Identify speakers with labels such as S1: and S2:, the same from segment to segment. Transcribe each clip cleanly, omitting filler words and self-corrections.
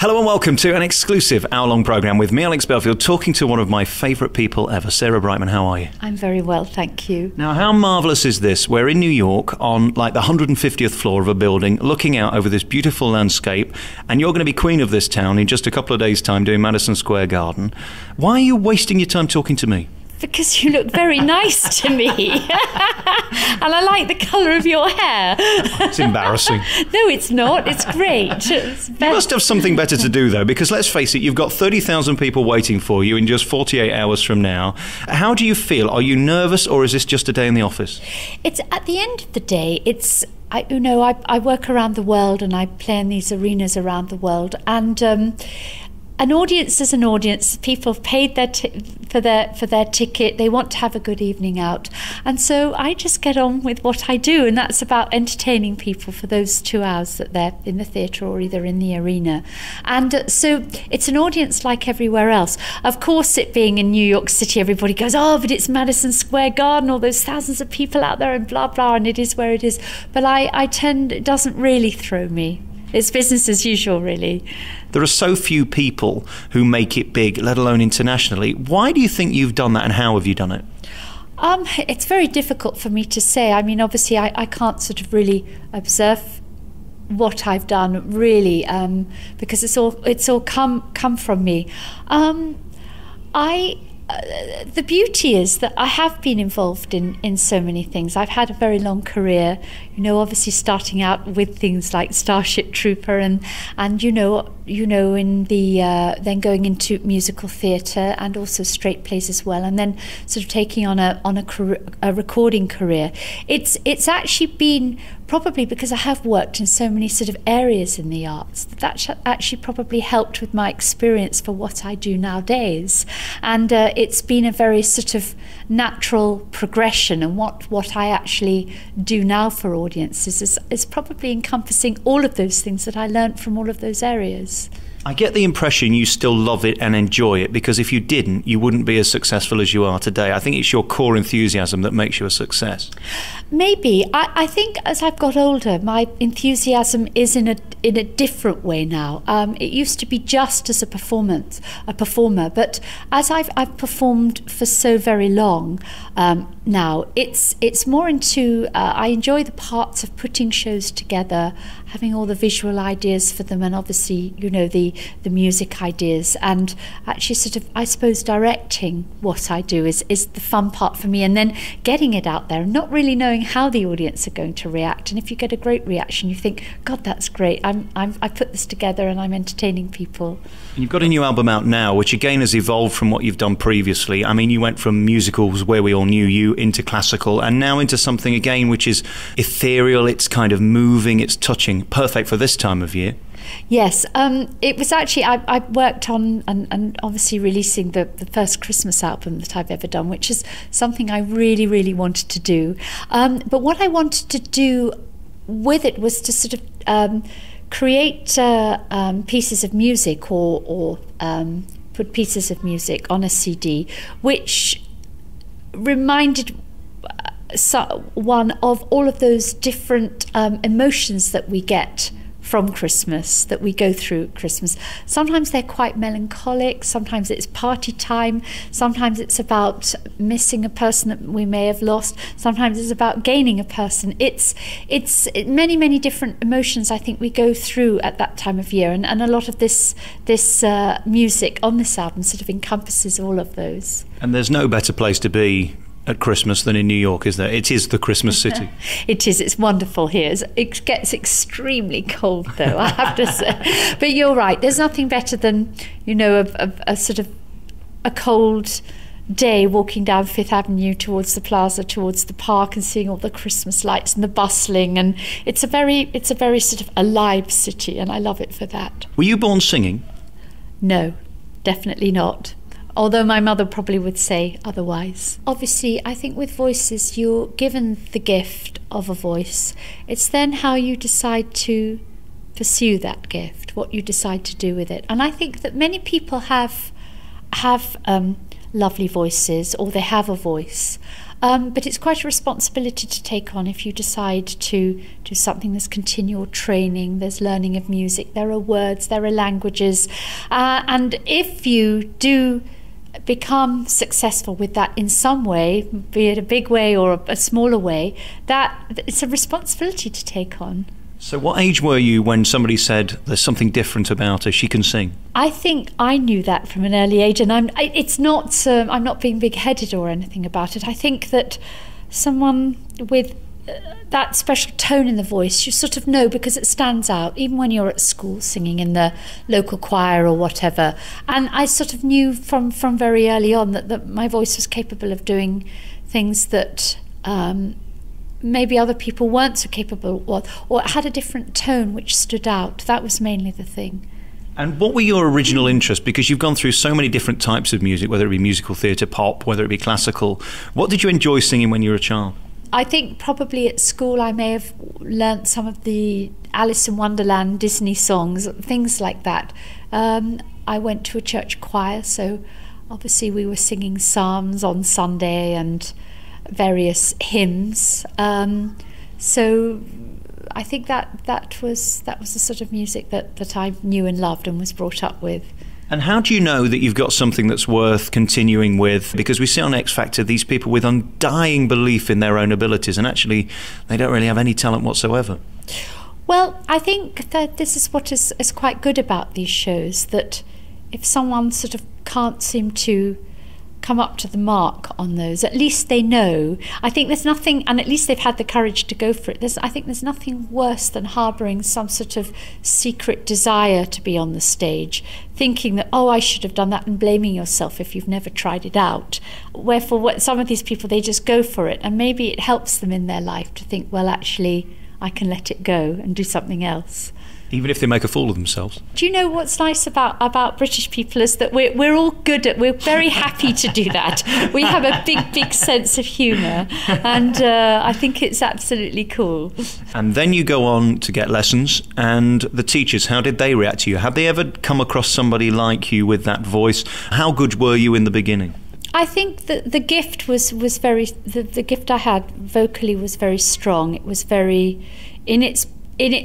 S1: Hello and welcome to an exclusive hour-long programme with me, Alex Belfield, talking to one of my favourite people ever. Sarah Brightman, how are you?
S2: I'm very well, thank you.
S1: Now, how marvellous is this? We're in New York on like the 150th floor of a building, looking out over this beautiful landscape, and you're going to be queen of this town in just a couple of days' time doing Madison Square Garden. Why are you wasting your time talking to me?
S2: Because you look very nice to me. And I like the colour of your hair.
S1: It's embarrassing.
S2: No, it's not. It's great. You
S1: must have something better to do, though, because let's face it, you've got 30,000 people waiting for you in just 48 hours from now. How do you feel? Are you nervous, or is this just a day in the office?
S2: It's at the end of the day, I work around the world and I play in these arenas around the world, and an audience is an audience. People have paid for their ticket. They want to have a good evening out. And so I just get on with what I do, and that's about entertaining people for those 2 hours that they're in the theatre or either in the arena. And so it's an audience like everywhere else. Of course, it being in New York City, everybody goes, oh, but it's Madison Square Garden, all those thousands of people out there and blah, blah, and it is where it is. But it doesn't really throw me. It's business as usual, really.
S1: There are so few people who make it big, let alone internationally. Why do you think you've done that, and how have you done it?
S2: It's very difficult for me to say. I mean, obviously, I can't sort of really observe what I've done, really, because it's all come from me. The beauty is that I have been involved in so many things. I've had a very long career, obviously starting out with things like Starship Trooper and in the then going into musical theatre and also straight plays as well, and then sort of taking on a recording career. It's actually been, probably because I have worked in so many sort of areas in the arts, that actually probably helped with my experience for what I do nowadays. And it's been a very sort of natural progression, and what I actually do now for audiences is probably encompassing all of those things that I learnt from all of those areas.
S1: I get the impression you still love it and enjoy it, because if you didn't, you wouldn't be as successful as you are today. I think it's your core enthusiasm that makes you a success. Maybe.
S2: I think as I've got older, my enthusiasm is in a different way now. It used to be just as a performer, but as I've performed for so very long now, it's more into, I enjoy the parts of putting shows together, having all the visual ideas for them, and obviously, the music ideas, and actually sort of, I suppose, directing what I do is the fun part for me, and then getting it out there and not really knowing how the audience are going to react. And if you get a great reaction, you think, God, that's great. I put this together and I'm entertaining people.
S1: You've got a new album out now, which again has evolved from what you've done previously. I mean, you went from musicals where we all knew you into classical, and now into something again which is ethereal. It's kind of moving, it's touching. Perfect for this time of year.
S2: Yes, it was actually, I worked on and obviously releasing the first Christmas album that I've ever done, which is something I really, really wanted to do. But what I wanted to do with it was to sort of create pieces of music or put pieces of music on a CD, which reminded one of all of those different emotions that we get from Christmas, that we go through at Christmas. Sometimes they're quite melancholic, sometimes it's party time, sometimes it's about missing a person that we may have lost, sometimes it's about gaining a person. It's many, many different emotions I think we go through at that time of year, and a lot of this music on this album sort of encompasses all of those.
S1: And there's no better place to be at Christmas than in New York, is there? It is the Christmas city.
S2: It is. It's wonderful here. It gets extremely cold, though, I have to say. But you're right. There's nothing better than, a sort of a cold day walking down Fifth Avenue towards the plaza, towards the park, and seeing all the Christmas lights and the bustling. And it's a very sort of alive city, and I love it for that.
S1: Were you born singing?
S2: No, definitely not. Although my mother probably would say otherwise. Obviously, I think with voices, you're given the gift of a voice. It's then how you decide to pursue that gift, what you decide to do with it. And I think that many people have lovely voices or they have a voice. But it's quite a responsibility to take on if you decide to do something. There's continual training, there's learning of music, there are words, there are languages. And if you do become successful with that in some way, be it a big way or a smaller way, that it's a responsibility to take on.
S1: So what age were you when somebody said there's something different about her, she can sing?
S2: I think I knew that from an early age, and I'm not being big-headed or anything about it. I think that someone with that special tone in the voice, you sort of know because it stands out, even when you're at school singing in the local choir or whatever. And I sort of knew from very early on that my voice was capable of doing things that maybe other people weren't so capable of, or it had a different tone which stood out. That was mainly the thing.
S1: And what were your original interests? Because you've gone through so many different types of music, whether it be musical theatre, pop, whether it be classical. What did you enjoy singing when you were a child?
S2: I think probably at school I may have learnt some of the Alice in Wonderland Disney songs, things like that. I went to a church choir, so obviously we were singing psalms on Sunday and various hymns. So I think that was the sort of music that I knew and loved and was brought up with.
S1: And how do you know that you've got something that's worth continuing with? Because we see on X Factor these people with undying belief in their own abilities, and actually they don't really have any talent whatsoever.
S2: Well, I think that this is what is quite good about these shows, that if someone sort of can't seem to come up to the mark on those, at least they know. I think there's nothing, and at least they've had the courage to go for it. I think there's nothing worse than harbouring some sort of secret desire to be on the stage, thinking that, oh, I should have done that, and blaming yourself if you've never tried it out. Wherefore, some of these people, they just go for it, and maybe it helps them in their life to think, well, actually, I can let it go and do something else.
S1: Even if they make a fool of themselves.
S2: Do you know what's nice about British people is that we're all we're very happy to do that. We have a big sense of humour, and I think it's absolutely cool.
S1: And then you go on to get lessons, and the teachers, how did they react to you? Have they ever come across somebody like you with that voice? How good were you in the beginning?
S2: I think that the gift was very, the gift I had vocally was very strong. It was very, in its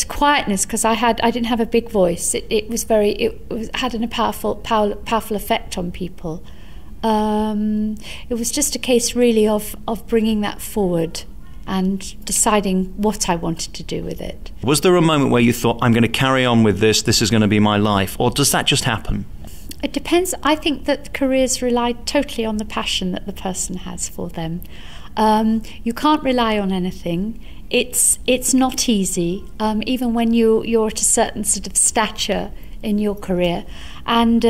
S2: quietness, because I didn't have a big voice. It had a powerful effect on people. It was just a case really of bringing that forward and deciding what I wanted to do with it.
S1: Was there a moment where you thought, I'm going to carry on with this is going to be my life, or does that just happen?
S2: It depends. I think that careers rely totally on the passion that the person has for them. You can't rely on anything. It's not easy, even when you're at a certain sort of stature in your career, and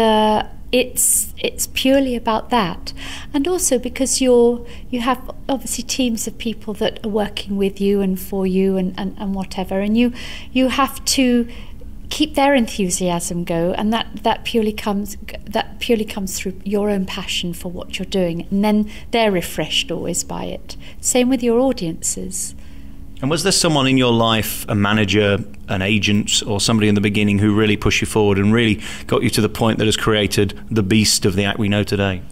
S2: it's purely about that. And also because you have obviously teams of people that are working with you and for you and whatever, and you have to keep their enthusiasm go, and that purely comes through your own passion for what you're doing, and then they're refreshed always by it. Same with your audiences.
S1: And was there someone in your life, a manager, an agent, or somebody in the beginning who really pushed you forward and really got you to the point that has created the beast of the act we know today?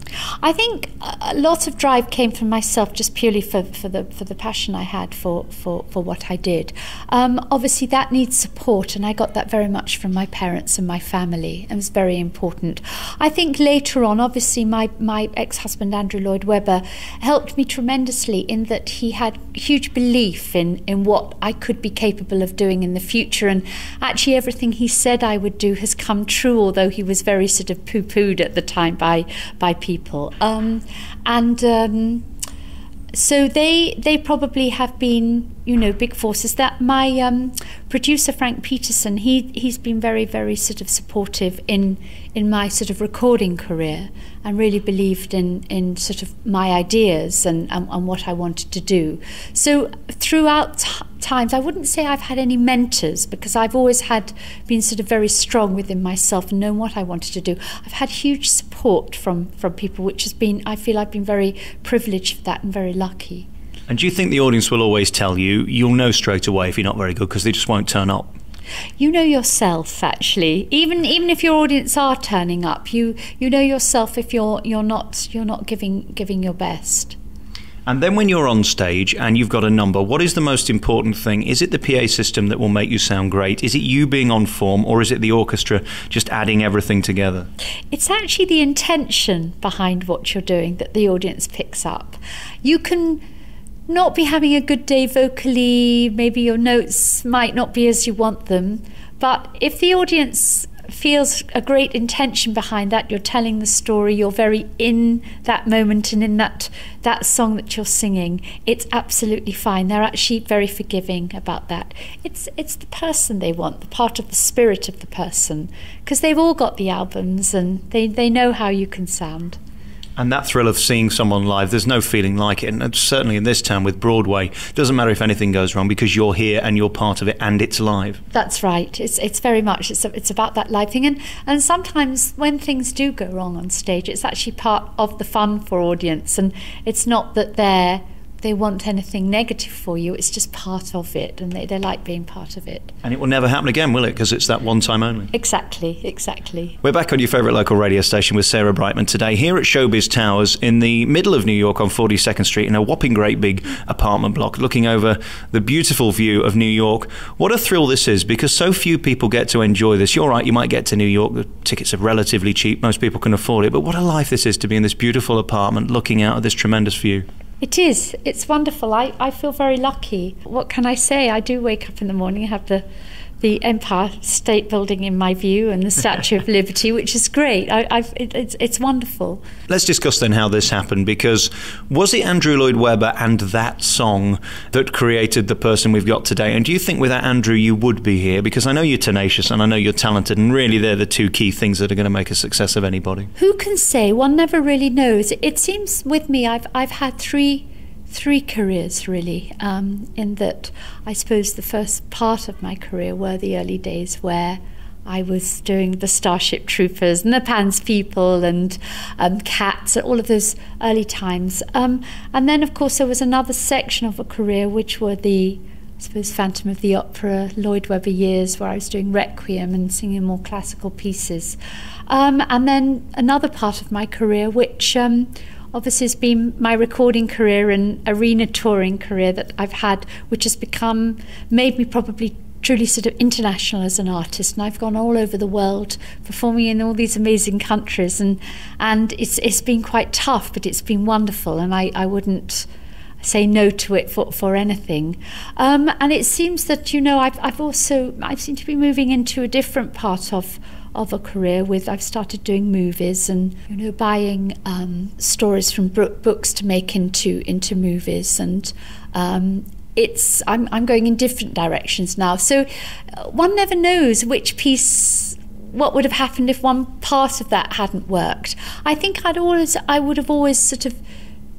S2: I think a lot of drive came from myself, just purely for the passion I had for what I did. Obviously that needs support, and I got that very much from my parents and my family. It was very important. I think later on, obviously my ex-husband Andrew Lloyd Webber helped me tremendously, in that he had huge belief in what I could be capable of doing in the future, and actually everything he said I would do has come true, although he was very sort of poo-pooed at the time by people. So they probably have been, big forces. That my producer Frank Peterson, he's been very, very sort of supportive in my sort of recording career, and really believed in sort of my ideas and what I wanted to do. So throughout times, I wouldn't say I've had any mentors, because I've always been sort of very strong within myself and known what I wanted to do. I've had huge support from people, which has been, I feel I've been very privileged for that and very lucky.
S1: And do you think the audience will always tell you, you'll know straight away if you're not very good, because they just won't turn up?
S2: You know yourself, actually. Even if your audience are turning up, you know yourself if you're not giving your best.
S1: And then when you're on stage and you've got a number, what is the most important thing? Is it the PA system that will make you sound great? Is it you being on form, or is it the orchestra just adding everything together?
S2: It's actually the intention behind what you're doing that the audience picks up. You can not be having a good day vocally, maybe your notes might not be as you want them, but if the audience feels a great intention behind that, you're telling the story, you're very in that moment and in that song that you're singing, it's absolutely fine. They're actually very forgiving about that. It's the person they want, the part of the spirit of the person, because they've all got the albums and they know how you can sound.
S1: And that thrill of seeing someone live, there's no feeling like it. And certainly in this town with Broadway, it doesn't matter if anything goes wrong because you're here and you're part of it and it's live.
S2: That's right. It's very much, it's about that live thing. And sometimes when things do go wrong on stage, it's actually part of the fun for audience. And it's not that they want anything negative for you, it's just part of it, and they like being part of it.
S1: And it will never happen again, will it? Because it's that one time only.
S2: Exactly.
S1: We're back on your favourite local radio station with Sarah Brightman today, here at Showbiz Towers in the middle of New York on 42nd Street in a whopping great big apartment block, looking over the beautiful view of New York. What a thrill this is, because so few people get to enjoy this. You're right, you might get to New York, the tickets are relatively cheap, most people can afford it, but what a life this is to be in this beautiful apartment looking out at this tremendous view.
S2: It is. It's wonderful. I feel very lucky. What can I say? I do wake up in the morning, have the Empire State Building in my view and the Statue of Liberty, which is great. It's wonderful.
S1: Let's discuss then how this happened, because was it Andrew Lloyd Webber and that song that created the person we've got today? And do you think without Andrew you would be here? Because I know you're tenacious and I know you're talented, and really they're the two key things that are going to make a success of anybody.
S2: Who can say? One never really knows. It seems with me I've had three careers really, in that I suppose the first part of my career were the early days where I was doing the Starship Troopers and the Pan's People and Cats, all of those early times. And then of course there was another section of a career which were the, I suppose, Phantom of the Opera, Lloyd Webber years, where I was doing Requiem and singing more classical pieces. And then another part of my career which obviously has been my recording career and arena touring career that I've had, which has made me probably truly sort of international as an artist. And I've gone all over the world performing in all these amazing countries, and it's been quite tough, but it's been wonderful, and I wouldn't say no to it for anything. And it seems that, you know, I seem to be moving into a different part of a career I've started doing movies and, you know, buying stories from books to make into movies, and I'm going in different directions now. So one never knows what would have happened if one part of that hadn't worked. I think I would have always sort of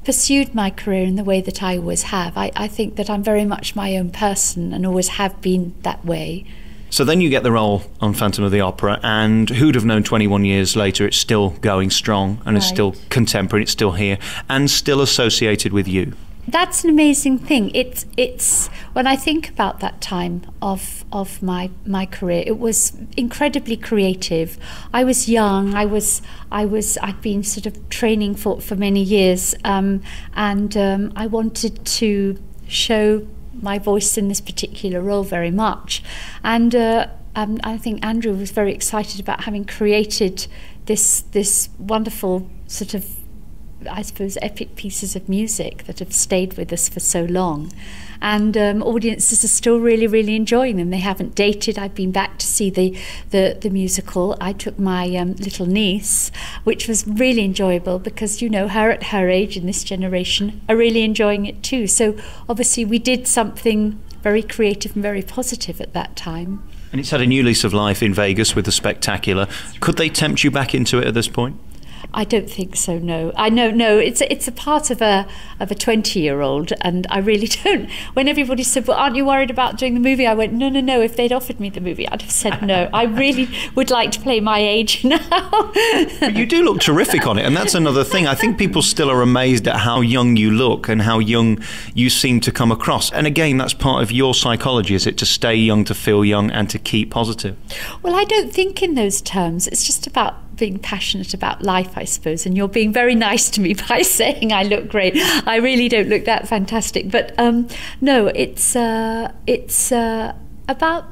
S2: pursued my career in the way that I always have. I think that I'm very much my own person and always have been that way.
S1: So then you get the role on Phantom of the Opera, and who'd have known 21 years later it's still going strong and It's still contemporary, it's still here, and still associated with you.
S2: That's an amazing thing. It's when I think about that time of my career, it was incredibly creative. I was young. I'd been sort of training for many years, and I wanted to show my voice in this particular role very much, and I think Andrew was very excited about having created this wonderful sort of, I suppose, epic pieces of music that have stayed with us for so long, and audiences are still really, really enjoying them. They haven't dated. I've been back to see the musical. I took my little niece, which was really enjoyable because, you know, her at her age in this generation are really enjoying it too. So obviously we did something very creative and very positive at that time.
S1: And it's had a new lease of life in Vegas with the Spectacular. Could they tempt you back into it at this point?
S2: I don't think so. No, I know. No, it's a part of a 20-year-old, and I really don't. When everybody said, "Well, aren't you worried about doing the movie?" I went, "No. If they'd offered me the movie, I'd have said no. I really would like to play my age now."
S1: But you do look terrific on it, and that's another thing. I think people still are amazed at how young you look and how young you seem to come across. And again, that's part of your psychology, is it, to stay young, to feel young, and to keep positive?
S2: Well, I don't think in those terms. It's just about being passionate about life, I suppose, and you're being very nice to me by saying I look great. I really don't look that fantastic, but no, it's about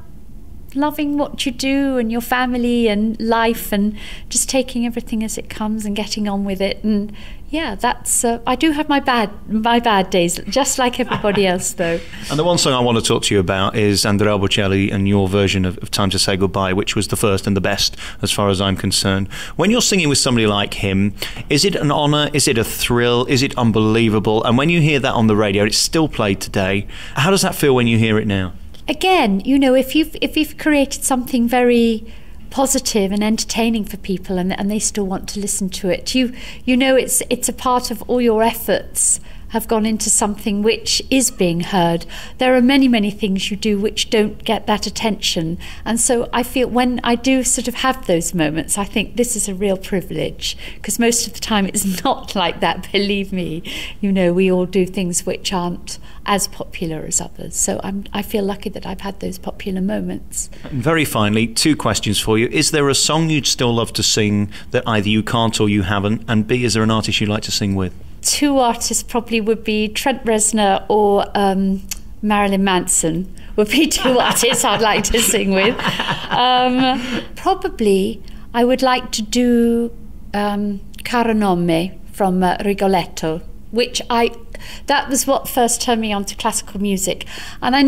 S2: loving what you do and your family and life, and just taking everything as it comes and getting on with it. And yeah, that's I do have my bad days, just like everybody else, though. And
S1: the one song I want to talk to you about is Andrea Bocelli and your version of Time to Say Goodbye, which was the first and the best as far as I'm concerned. When you're singing with somebody like him, is it an honour? Is it a thrill? Is it unbelievable? And when you hear that on the radio, it's still played today. How does that feel when you hear it now?
S2: Again, you know, if you've created something very positive and entertaining for people, and they still want to listen to it, you know, it's a part of all your efforts have gone into something which is being heard. There are many things you do which don't get that attention, and so I feel when I do sort of have those moments, I think this is a real privilege, because most of the time it's not like that, believe me. You know, we all do things which aren't as popular as others, so I feel lucky that I've had those popular moments.
S1: And very finally, 2 questions for you. Is there a song you'd still love to sing that either you can't or you haven't? And B, is there an artist you'd like to sing with?
S2: 2 artists probably would be Trent Reznor or Marilyn Manson would be 2 artists I'd like to sing with. Probably I would like to do Caro Nome from Rigoletto, which that was what first turned me on to classical music. And I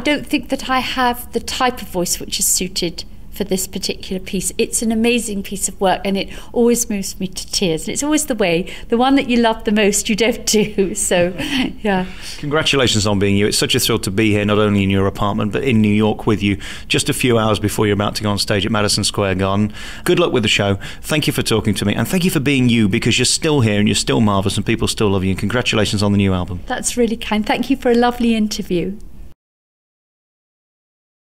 S2: don't think that I have the type of voice which is suited for this particular piece. It's an amazing piece of work, and it always moves me to tears. And it's always the way, the one that you love the most you don't do. So, yeah. Congratulations
S1: on being you. It's such a thrill to be here, not only in your apartment, but in New York with you, just a few hours before you're about to go on stage at Madison Square Garden. Good luck with the show. Thank you for talking to me, and thank you for being you, because you're still here and you're still marvellous and people still love you. And congratulations on the new album.
S2: That's really kind. Thank you for a lovely interview.